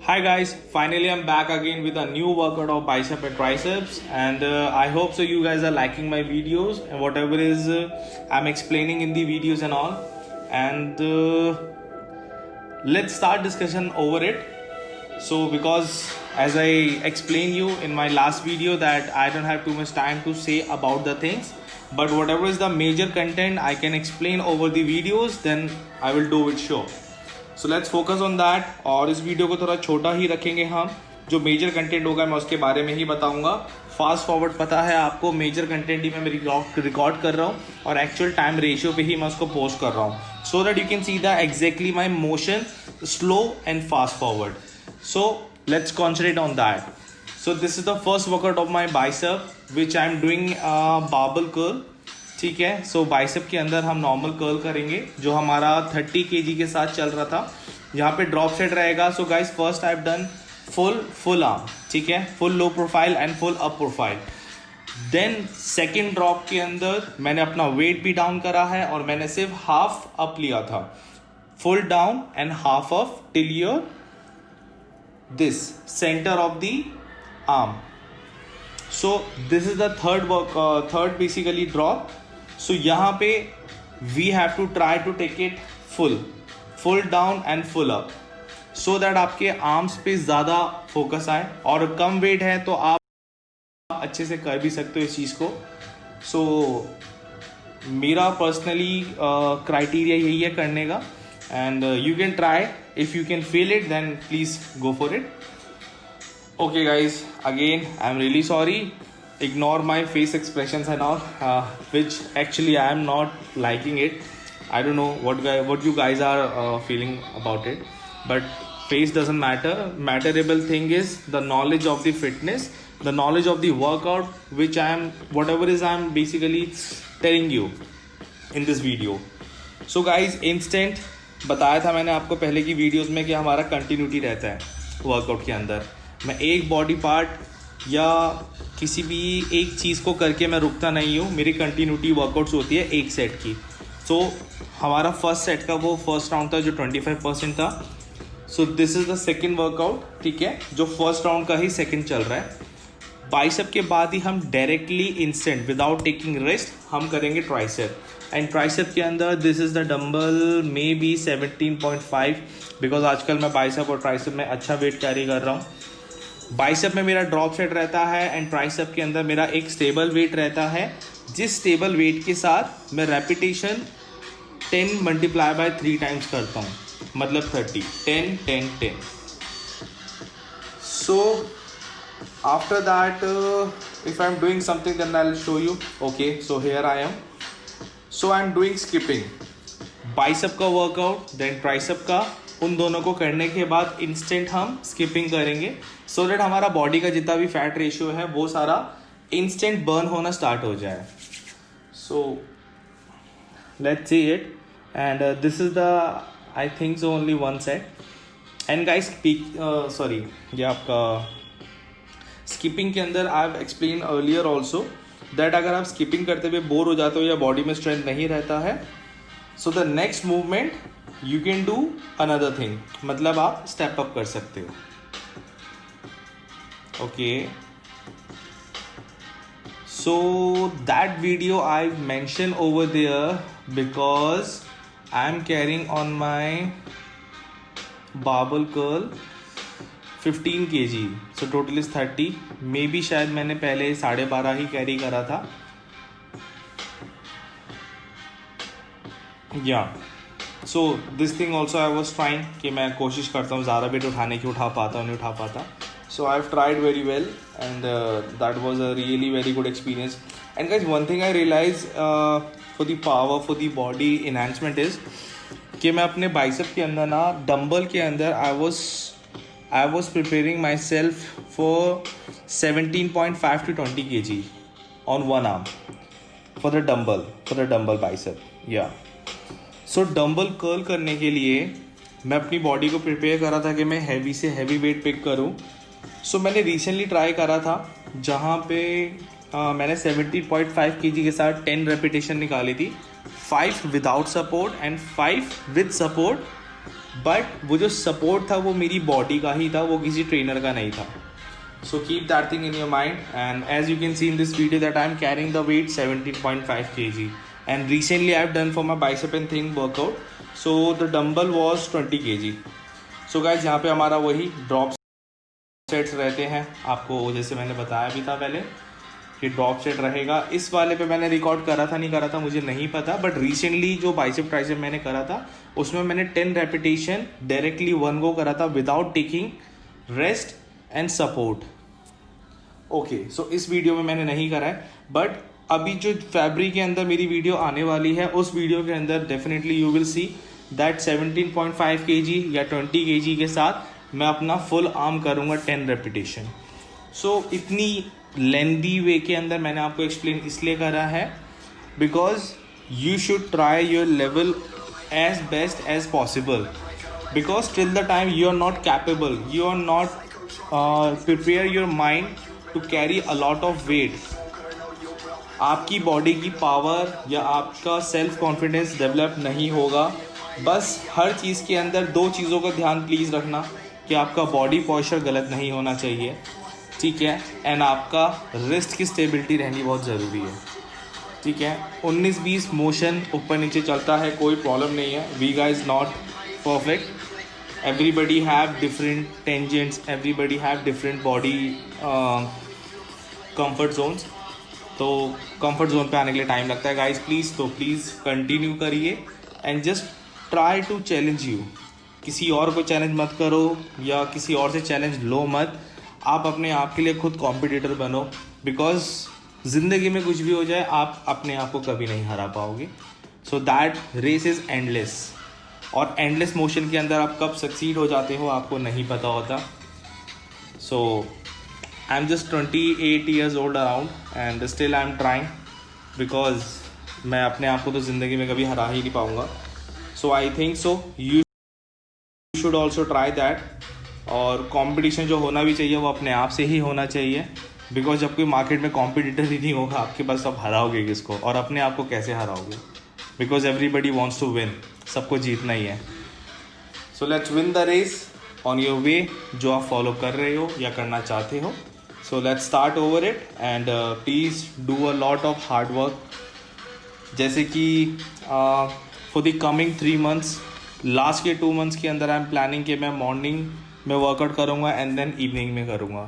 Hi guys, finally I'm back again with a new workout of bicep and triceps, and I hope so you guys are liking my videos and whatever is I'm explaining in the videos and all. And let's start discussion over it. So because as I explained you in my last video that I don't have too much time to say about the things, but whatever is the major content I can explain over the videos, then I will do it sure. So let's focus on that. और इस video को थोड़ा छोटा ही रखेंगे हम। जो major content होगा मैं उसके बारे में ही बताऊंगा। फास्ट फॉरवर्ड पता है आपको, मेजर कंटेंट ही मैं रिकॉर्ड कर रहा हूँ और एक्चुअल टाइम रेशियो पे ही मैं उसको पोस्ट कर रहा हूँ, so that you can see the exactly my motion slow and fast forward. So let's concentrate on that. So this is the first workout of my bicep which I am doing barbell curl. ठीक है, सो bicep के अंदर हम normal curl करेंगे जो हमारा 30 kg के साथ चल रहा था। यहाँ पे ड्रॉप सेट रहेगा। So guys first I have done full arm, ठीक है, full low profile and full up profile. Then second drop के अंदर मैंने अपना वेट भी डाउन करा है और मैंने सिर्फ हाफ अप लिया था, full down and half up till your this center of the arm. So this is the third basically drop. So यहाँ पे we have to try to take it full down and full up, so that आपके arms पे ज़्यादा focus आए। और कम wait है तो आप अच्छे से कर भी सकते हो इस चीज़ को। सो मेरा पर्सनली क्राइटेरिया यही है करने का, and you can try. If you can feel it then please go for it. Okay guys, again I'm really sorry, ignore my face expressions and all, which actually I am not liking it. I don't know what you guys are feeling about it, but face doesn't matter. Matterable thing is the knowledge of the fitness, the knowledge of the workout, which whatever is I am basically telling you in this video. So guys, instant बताया था मैंने आपको पहले की videos में कि हमारा continuity रहता है वर्कआउट के अंदर। मैं एक बॉडी पार्ट या किसी भी एक चीज़ को करके मैं रुकता नहीं हूँ। मेरी कंटिन्यूटी वर्कआउट्स होती है एक सेट की। सो हमारा फर्स्ट सेट का वो फर्स्ट राउंड था जो 25% था। So this is the second workout, ठीक है, जो फर्स्ट राउंड का ही सेकेंड चल रहा है। बाइसेप के बाद ही हम directly instant without taking rest हम करेंगे ट्राइसेप। एंड ट्राइसेप के अंदर this is the dumbbell may be 17.5, because आजकल मैं बाइसेप और ट्राइसेप में अच्छा वेट कैरी कर रहा हूँ। बाइसेप में मेरा ड्रॉप सेट रहता है एंड ट्राइसेप के अंदर मेरा एक स्टेबल वेट रहता है, जिस स्टेबल वेट के साथ मैं रेपिटेशन 10 मल्टीप्लाई बाय 3 टाइम्स करता हूँ, मतलब 30, 10 10 10। So after that if I am doing something then I will show you. Okay, so here I am. So I am doing skipping, bicep का वर्कआउट देन ट्राइसेप का। उन दोनों को करने के बाद इंस्टेंट हम स्किपिंग करेंगे, सो दैट हमारा बॉडी का जितना भी फैट रेशियो है वो सारा इंस्टेंट बर्न होना स्टार्ट हो जाए। So let's see it, and this is the I think so only one set. And guys sorry, ये आपका स्किपिंग के अंदर I have explain earlier also that अगर आप स्किपिंग करते हुए बोर हो जाते हो या बॉडी में स्ट्रेंथ नहीं रहता है, so the next movement you can do another thing, मतलब आप स्टेप अप कर सकते हो। Okay, so that video I mention over there because I am carrying on my barbell curl 15 kg, so total is 30। Maybe शायद मैंने पहले 12.5 ही carry करा था, या so this thing also I was trying कि मैं कोशिश करता हूँ ज़्यादा वेट उठाने की, उठा पाता नहीं उठा पाता। So I have tried very well and that was a really very good experience. And guys one thing I realize for the power for the body enhancement is कि मैं अपने बाइसेप के अंदर ना डंबल के अंदर I was preparing my self for 17.5 to 20 kg on one arm for the dumbbell bicep, या। सो dumbbell curl करने के लिए मैं अपनी बॉडी को प्रिपेयर करा था कि मैं हैवी से हैवी वेट पिक करूं। सो मैंने रिसेंटली ट्राई करा था जहां पे मैंने 17.5 kg के साथ 10 रेपिटेशन निकाली थी, 5 without support and 5 with support but वो जो सपोर्ट था वो मेरी बॉडी का ही था, वो किसी ट्रेनर का नहीं था. So keep that thing in your mind, and as you can see in this video that I am carrying the weight 17.5 kg, and recently I have done for my bicep and thing workout, so the dumbbell was 20 kg. So guys यहाँ पे हमारा वही drop sets रहते हैं, आपको जैसे मैंने बताया भी था पहले कि ड्रॉप सेट रहेगा. इस वाले पे मैंने रिकॉर्ड करा था नहीं करा था मुझे नहीं पता, बट रिसेंटली जो बाइसेप ट्राइसेप मैंने करा था उसमें मैंने 10 रेपिटेशन डायरेक्टली 1 गो करा था without taking rest and support. Okay, so इस वीडियो में मैंने नहीं करा है, बट अभी जो फैब्रिक के अंदर मेरी वीडियो आने वाली है उस वीडियो के अंदर definitely you will see that 17.5 kg या 20 kg के साथ मैं अपना फुल आर्म करूँगा 10 रेपिटेशन. सो इतनी लेंदी वे के अंदर मैंने आपको एक्सप्लेन इसलिए करा है because you should try your level as best as possible, because till the time you are not capable, you are not prepare your mind to carry a lot of weight. आपकी body की power या आपका self confidence develop नहीं होगा. बस हर चीज़ के अंदर 2 चीज़ों का ध्यान प्लीज़ रखना कि आपका बॉडी पॉस्चर गलत नहीं होना चाहिए, ठीक है, एंड आपका रिस्ट की स्टेबिलिटी रहनी बहुत ज़रूरी है, ठीक है. 19-20 मोशन ऊपर नीचे चलता है, कोई प्रॉब्लम नहीं है. We guys not perfect, everybody have different tangents, everybody have different body comfort zones. तो comfort zone पे आने के लिए टाइम लगता है guys, प्लीज़ तो प्लीज़ कंटिन्यू करिए and just try to challenge you. किसी और को चैलेंज मत करो या किसी और से चैलेंज लो मत, आप अपने आप के लिए खुद कॉम्पिटिटर बनो, बिकॉज ज़िंदगी में कुछ भी हो जाए आप अपने आप को कभी नहीं हरा पाओगे. So that race is endless, और एंडलेस मोशन के अंदर आप कब सक्सीड हो जाते हो आपको नहीं पता होता. So I am just 28 years old around and still I am trying, because मैं अपने आप को तो ज़िंदगी में कभी हरा ही नहीं पाऊँगा. So I think so you should also try that. और कंपटीशन जो होना भी चाहिए वो अपने आप से ही होना चाहिए, बिकॉज जब कोई मार्केट में कॉम्पिटिटर ही नहीं होगा आपके पास, आप हराओगे किसको और अपने आप को कैसे हराओगे, because everybody wants to win, सबको जीतना ही है. So let's win the race on your way जो आप फॉलो कर रहे हो या करना चाहते हो. So let's start over it and please do a lot of hard work. जैसे कि for the coming 3 months, last के 2 months के अंदर आई एम प्लानिंग कि मैं मॉर्निंग में वर्कआउट करूँगा एंड देन इवनिंग में करूँगा.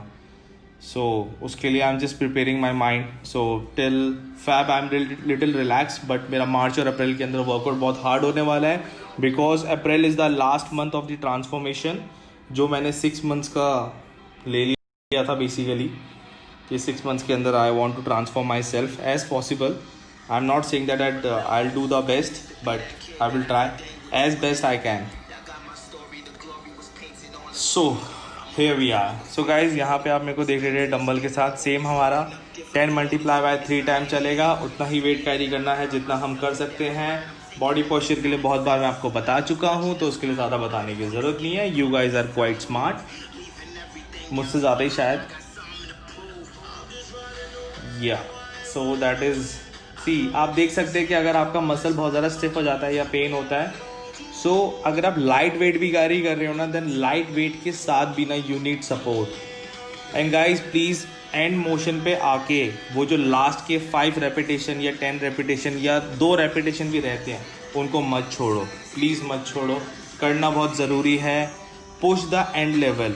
सो उसके लिए I am just preparing my mind. So till Feb I am little relax, but मेरा मार्च और अप्रैल के अंदर वर्कआउट बहुत हार्ड होने वाला है, because April is the last month of the transformation जो मैंने 6 months का ले लिया था बेसिकली. कि 6 months के अंदर I want to transform myself as possible. I am not saying that I will do the best, but I will try as best I can. So here we are. So guys, यहाँ पे आप मेरे को देख रहे हैं dumbbell के साथ. सेम हमारा 10 × 3 टाइम चलेगा. उतना ही वेट कैरी करना है जितना हम कर सकते हैं. बॉडी पोस्चर के लिए बहुत बार मैं आपको बता चुका हूँ, तो उसके लिए ज़्यादा बताने की ज़रूरत नहीं है. You guys are quite smart, मुझसे ज़्यादा ही शायद. या सो दैट इज़ सी, आप देख सकते हैं कि अगर आपका मसल बहुत ज़्यादा स्टिफ हो जाता है या पेन होता है, सो अगर आप लाइट वेट भी कैरी कर रहे हो ना, देन लाइट वेट के साथ भी ना you need support. And guys please and motion पे आके वो जो लास्ट के 5 रेपिटेशन या 10 रेपिटेशन या 2 रेपिटेशन भी रहते हैं उनको मत छोड़ो, प्लीज़ मत छोड़ो. करना बहुत ज़रूरी है. Push the end level.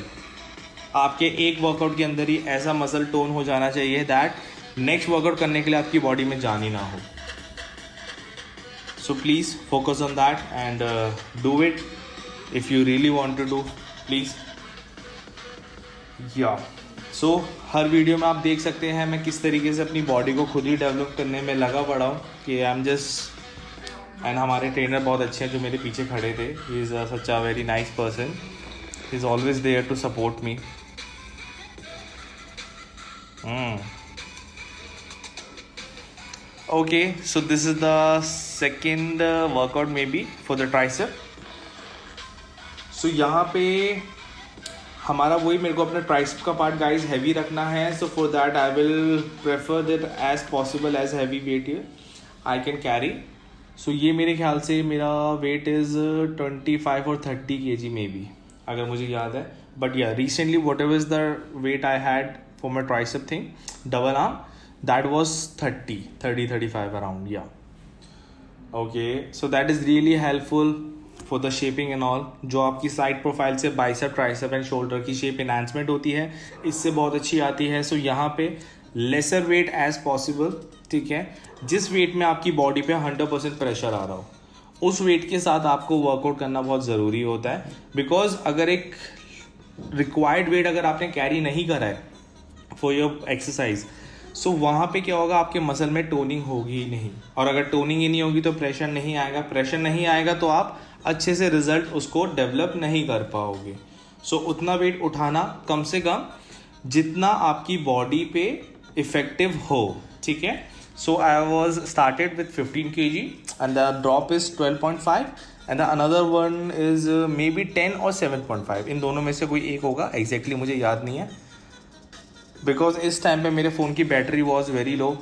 आपके एक वर्कआउट के अंदर ही ऐसा मसल टोन हो जाना चाहिए दैट नेक्स्ट वर्कआउट करने के लिए आपकी बॉडी में जान ही ना हो. So please focus on that and do it if you really want to do, please. Yeah. So her video में आप देख सकते हैं मैं किस तरीके से अपनी बॉडी को खुद ही डेवलप करने में लगा पड़ा हूँ कि आई एम जस्ट. एंड हमारे ट्रेनर बहुत अच्छे हैं जो मेरे पीछे खड़े थे. He is such a very nice person. He is always there to support me. Okay, so this is the second workout maybe for the tricep. So यहाँ पे हमारा वही, मेरे को अपना ट्राइसेप का पार्ट गाइज हैवी रखना है. So for that I will prefer that as possible as heavy weight I can carry. सो ये मेरे ख्याल से मेरा वेट इज़ 25 और 30 kg मे बी, अगर मुझे याद है. But ya recently whatever is the weight I had for my tricep thing double arm, that was 35 around. Ya okay, so that is really helpful for the shaping and all. जो आपकी side profile से bicep, tricep and shoulder की shape enhancement होती है, इससे बहुत अच्छी आती है. सो यहाँ पे लेसर वेट एज पॉसिबल, ठीक है. जिस वेट में आपकी बॉडी पे 100% प्रेशर आ रहा हो, उस वेट के साथ आपको वर्कआउट करना बहुत ज़रूरी होता है. बिकॉज अगर एक रिक्वायर्ड वेट अगर आपने कैरी नहीं करा है फॉर योर एक्सरसाइज, सो वहाँ पे क्या होगा, आपके मसल में टोनिंग होगी ही नहीं. और अगर टोनिंग ही नहीं होगी तो प्रेशर नहीं आएगा. प्रेशर नहीं आएगा तो आप अच्छे से रिजल्ट उसको डेवलप नहीं कर पाओगे. सो उतना वेट उठाना कम से कम जितना आपकी बॉडी पे इफेक्टिव हो, ठीक है. So I was started with 15 kg and the drop is 12.5 and the another one is maybe 10 और 7.5. इन दोनों में से कोई एक होगा, एग्जैक्टली मुझे याद नहीं है, बिकॉज इस टाइम पे मेरे फ़ोन की बैटरी वॉज वेरी लो.